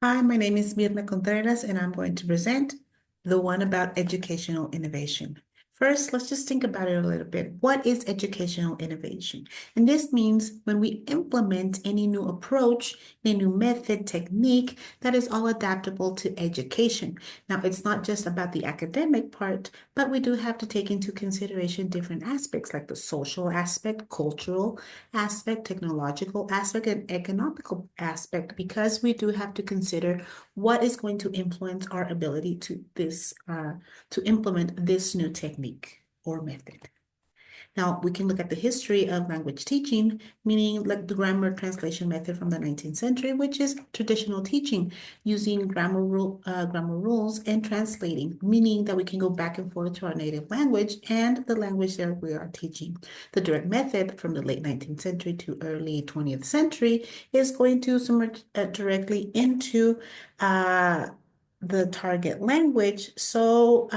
Hi, my name is Mirna Contreras, and I'm going to present the one about educational innovation. First, let's just think about it a little bit. What is educational innovation? And this means when we implement any new approach, any new method, technique that is all adaptable to education. Now, it's not just about the academic part, but we do have to take into consideration different aspects like the social aspect, cultural aspect, technological aspect, and economical aspect, because we do have to consider what is going to influence our ability to implement this new technique or method. Now, we can look at the history of language teaching, meaning like the grammar translation method from the 19th century, which is traditional teaching using grammar rules and translating, meaning that we can go back and forth to our native language and the language that we are teaching. The direct method from the late 19th century to early 20th century is going to submerge directly into the target language, so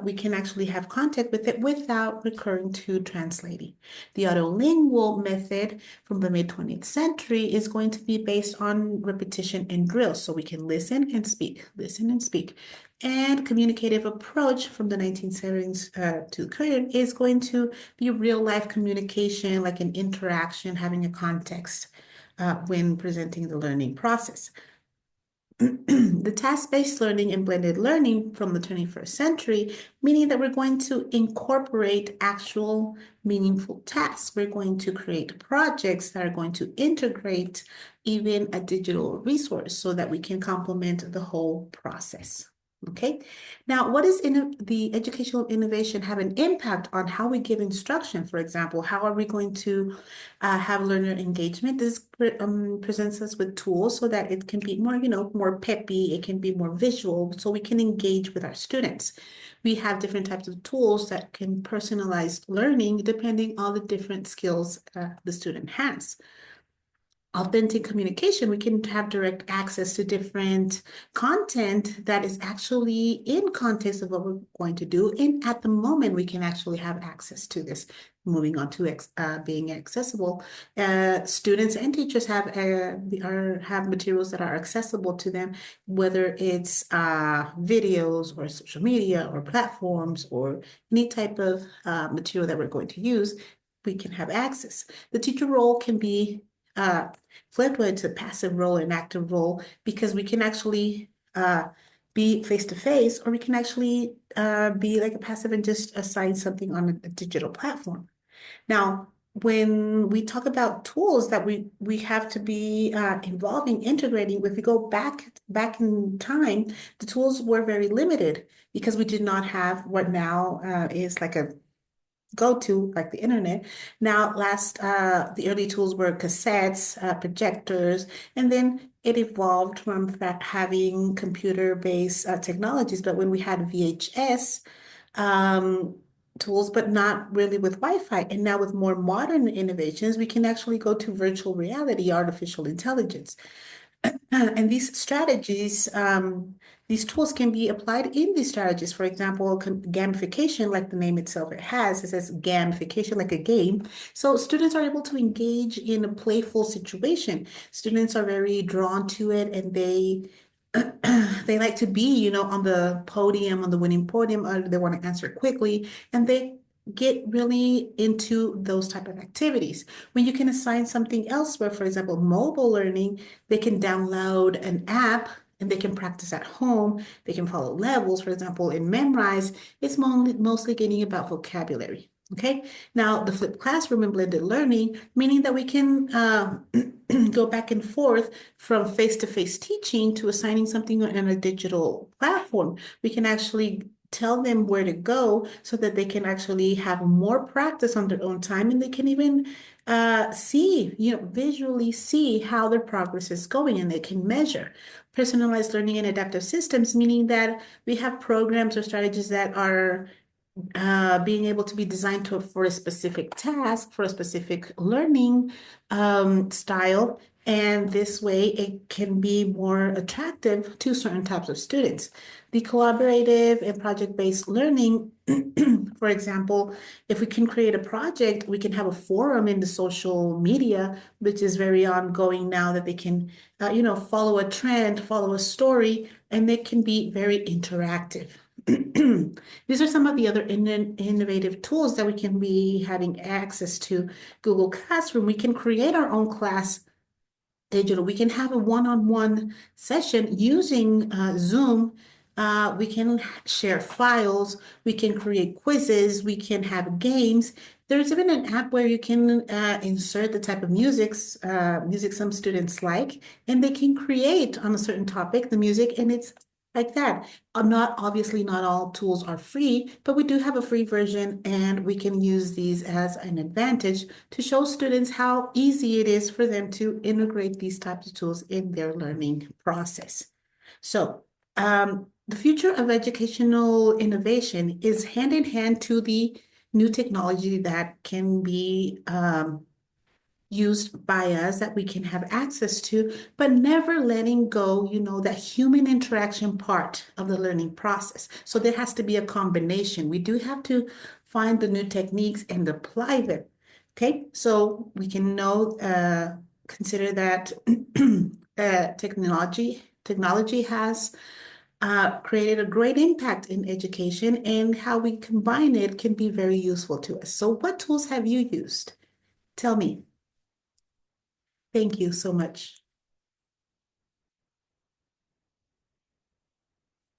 we can actually have contact with it without recurring to translating. The autolingual method from the mid 20th century is going to be based on repetition and drill, so we can listen and speak, listen and speak. And communicative approach from the 1970s to current is going to be real life communication, like an interaction, having a context when presenting the learning process. The task-based learning and blended learning from the 21st century, meaning that we're going to incorporate actual meaningful tasks. We're going to create projects that are going to integrate even a digital resource so that we can complement the whole process. Okay, now what is in the educational innovation have an impact on how we give instruction? For example, how are we going to have learner engagement? This presents us with tools so that it can be more, more peppy, it can be more visual, so we can engage with our students. We have different types of tools that can personalize learning depending on the different skills the student has. Authentic communication, we can have direct access to different content that is actually in context of what we're going to do. And at the moment, we can actually have access to this. Moving on to being accessible, students and teachers have materials that are accessible to them, whether it's videos or social media or platforms or any type of material that we're going to use. We can have access. The teacher role can be uh, flipped where it's a passive role and active role, because we can actually be face to face, or we can actually be like a passive and just assign something on a digital platform. Now, when we talk about tools that we have to be involving, integrating, if we go back in time, the tools were very limited because we did not have what now is like a go to, like the internet. Now, the early tools were cassettes, projectors, and then it evolved from that having computer-based technologies. But when we had VHS um, tools, but not really with Wi-Fi, and now with more modern innovations, we can actually go to virtual reality, artificial intelligence. And these tools can be applied in these strategies. For example, gamification, like the name itself it has, it says gamification, like a game. So students are able to engage in a playful situation. Students are very drawn to it, and they like to be, on the podium, on the winning podium, or they want to answer quickly, and they get really into those type of activities. When you can assign something elsewhere, for example, mobile learning, they can download an app and they can practice at home. They can follow levels, for example, in Memrise, it's mostly getting about vocabulary. Okay, now the flipped classroom and blended learning, meaning that we can go back and forth from face-to-face teaching to assigning something on a digital platform. We can actually tell them where to go so that they can actually have more practice on their own time, and they can even see, visually see how their progress is going, and they can measure. Personalized learning and adaptive systems, meaning that we have programs or strategies that are being able to be designed for a specific task, for a specific learning style, And this way, it can be more attractive to certain types of students. The collaborative and project-based learning, for example, if we can create a project, we can have a forum in the social media, which is very ongoing now that they can, follow a trend, follow a story, and they can be very interactive. These are some of the other innovative tools that we can be having access to. Google Classroom, we can create our own class digital. We can have a one-on-one session using Zoom. We can share files. We can create quizzes. We can have games. There's even an app where you can insert the type of music some students like, and they can create on a certain topic the music, and it's like that. Not obviously not all tools are free, but we do have a free version, and we can use these as an advantage to show students how easy it is for them to integrate these types of tools in their learning process. So, the future of educational innovation is hand in hand to the new technology that can be used by us that we can have access to, but never letting go, that human interaction part of the learning process. So there has to be a combination. We do have to find the new techniques and apply them. Okay, so we can consider that technology has created a great impact in education, and how we combine it can be very useful to us. So what tools have you used? Tell me. Thank you so much.